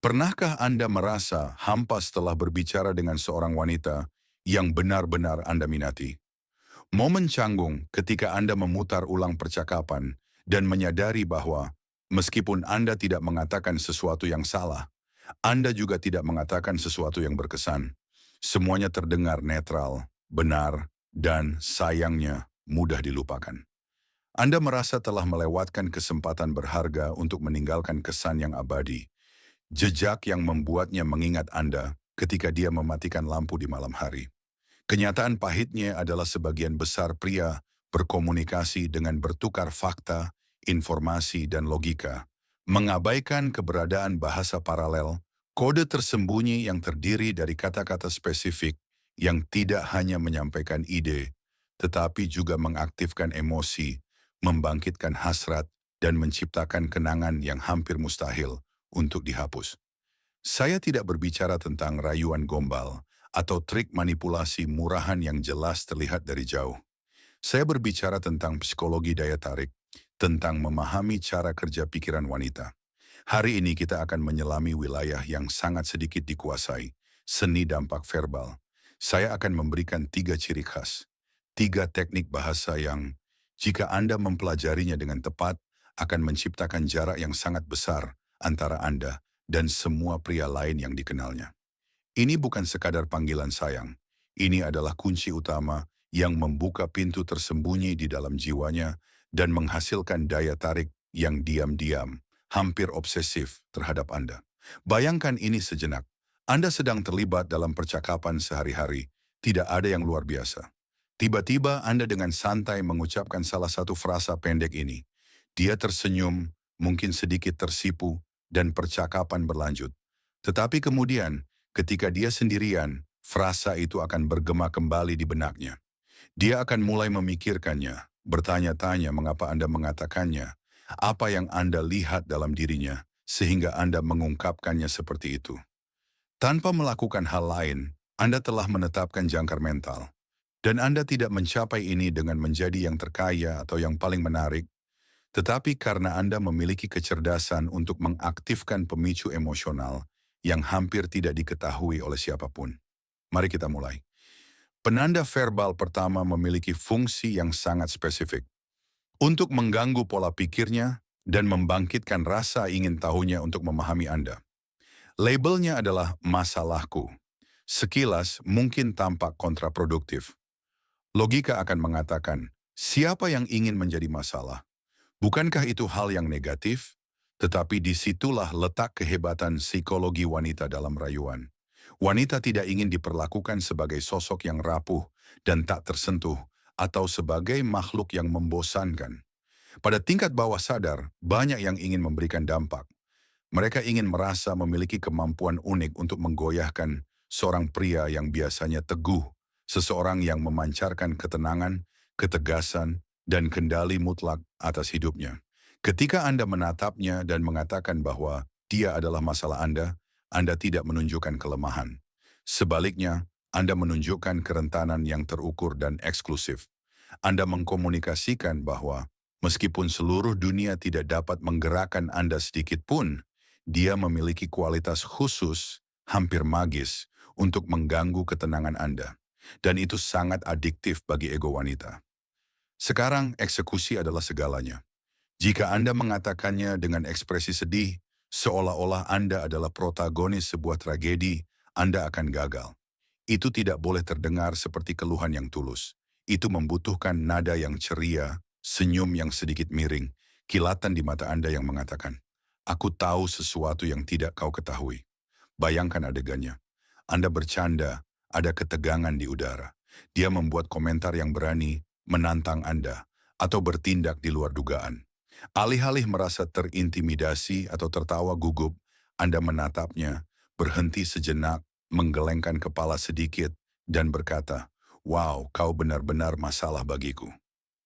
Pernahkah Anda merasa hampa setelah berbicara dengan seorang wanita yang benar-benar Anda minati? Momen canggung ketika Anda memutar ulang percakapan dan menyadari bahwa meskipun Anda tidak mengatakan sesuatu yang salah, Anda juga tidak mengatakan sesuatu yang berkesan. Semuanya terdengar netral, benar, dan sayangnya mudah dilupakan. Anda merasa telah melewatkan kesempatan berharga untuk meninggalkan kesan yang abadi, jejak yang membuatnya mengingat Anda ketika dia mematikan lampu di malam hari. Kenyataan pahitnya adalah sebagian besar pria berkomunikasi dengan bertukar fakta, informasi, dan logika, mengabaikan keberadaan bahasa paralel, kode tersembunyi yang terdiri dari kata-kata spesifik yang tidak hanya menyampaikan ide, tetapi juga mengaktifkan emosi, membangkitkan hasrat, dan menciptakan kenangan yang hampir mustahil untuk dihapus. Saya tidak berbicara tentang rayuan gombal atau trik manipulasi murahan yang jelas terlihat dari jauh. Saya berbicara tentang psikologi daya tarik, tentang memahami cara kerja pikiran wanita. Hari ini kita akan menyelami wilayah yang sangat sedikit dikuasai, seni dampak verbal. Saya akan memberikan 3 ciri khas, 3 teknik bahasa yang, jika Anda mempelajarinya dengan tepat, akan menciptakan jarak yang sangat besar antara Anda dan semua pria lain yang dikenalnya. Ini bukan sekadar panggilan sayang. Ini adalah kunci utama yang membuka pintu tersembunyi di dalam jiwanya dan menghasilkan daya tarik yang diam-diam, hampir obsesif terhadap Anda. Bayangkan ini sejenak. Anda sedang terlibat dalam percakapan sehari-hari. Tidak ada yang luar biasa. Tiba-tiba Anda dengan santai mengucapkan salah satu frasa pendek ini. Dia tersenyum, mungkin sedikit tersipu, dan percakapan berlanjut. Tetapi kemudian, ketika dia sendirian, frasa itu akan bergema kembali di benaknya. Dia akan mulai memikirkannya, bertanya-tanya mengapa Anda mengatakannya, apa yang Anda lihat dalam dirinya, sehingga Anda mengungkapkannya seperti itu. Tanpa melakukan hal lain, Anda telah menetapkan jangkar mental. Dan Anda tidak mencapai ini dengan menjadi yang terkaya atau yang paling menarik, tetapi karena Anda memiliki kecerdasan untuk mengaktifkan pemicu emosional yang hampir tidak diketahui oleh siapapun. Mari kita mulai. Penanda verbal pertama memiliki fungsi yang sangat spesifik untuk mengganggu pola pikirnya dan membangkitkan rasa ingin tahunya untuk memahami Anda. Labelnya adalah masalahku. Sekilas mungkin tampak kontraproduktif. Logika akan mengatakan, siapa yang ingin menjadi masalah? Bukankah itu hal yang negatif? Tetapi disitulah letak kehebatan psikologi wanita dalam rayuan. Wanita tidak ingin diperlakukan sebagai sosok yang rapuh dan tak tersentuh, atau sebagai makhluk yang membosankan. Pada tingkat bawah sadar, banyak yang ingin memberikan dampak. Mereka ingin merasa memiliki kemampuan unik untuk menggoyahkan seorang pria yang biasanya teguh, seseorang yang memancarkan ketenangan, ketegasan, dan kendali mutlak atas hidupnya. Ketika Anda menatapnya dan mengatakan bahwa dia adalah masalah Anda tidak menunjukkan kelemahan. Sebaliknya, Anda menunjukkan kerentanan yang terukur dan eksklusif. Anda mengkomunikasikan bahwa meskipun seluruh dunia tidak dapat menggerakkan Anda sedikit pun, dia memiliki kualitas khusus, hampir magis, untuk mengganggu ketenangan Anda. Dan itu sangat adiktif bagi ego wanita. Sekarang eksekusi adalah segalanya. Jika Anda mengatakannya dengan ekspresi sedih, seolah-olah Anda adalah protagonis sebuah tragedi, Anda akan gagal. Itu tidak boleh terdengar seperti keluhan yang tulus. Itu membutuhkan nada yang ceria, senyum yang sedikit miring, kilatan di mata Anda yang mengatakan, "Aku tahu sesuatu yang tidak kau ketahui." Bayangkan adegannya. Anda bercanda, ada ketegangan di udara. Dia membuat komentar yang berani, menantang Anda, atau bertindak di luar dugaan. Alih-alih merasa terintimidasi atau tertawa gugup, Anda menatapnya, berhenti sejenak, menggelengkan kepala sedikit, dan berkata, "Wow, kau benar-benar masalah bagiku."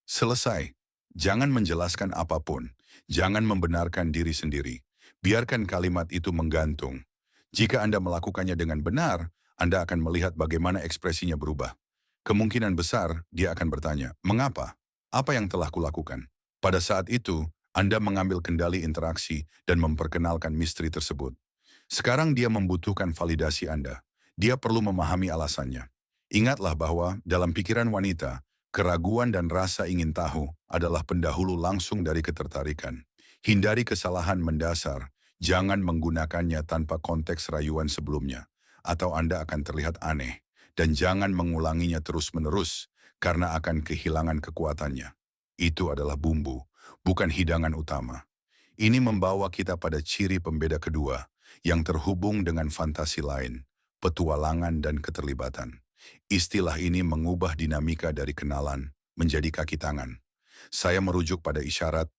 Selesai. Jangan menjelaskan apapun. Jangan membenarkan diri sendiri. Biarkan kalimat itu menggantung. Jika Anda melakukannya dengan benar, Anda akan melihat bagaimana ekspresinya berubah. Kemungkinan besar dia akan bertanya, "Mengapa? Apa yang telah kulakukan?" Pada saat itu, Anda mengambil kendali interaksi dan memperkenalkan misteri tersebut. Sekarang dia membutuhkan validasi Anda. Dia perlu memahami alasannya. Ingatlah bahwa dalam pikiran wanita, keraguan dan rasa ingin tahu adalah pendahulu langsung dari ketertarikan. Hindari kesalahan mendasar, jangan menggunakannya tanpa konteks rayuan sebelumnya, atau Anda akan terlihat aneh, dan jangan mengulanginya terus-menerus, karena akan kehilangan kekuatannya. Itu adalah bumbu, bukan hidangan utama. Ini membawa kita pada ciri pembeda kedua, yang terhubung dengan fantasi lain, petualangan dan keterlibatan. Istilah ini mengubah dinamika dari kenalan menjadi kaki tangan. Saya merujuk pada isyarat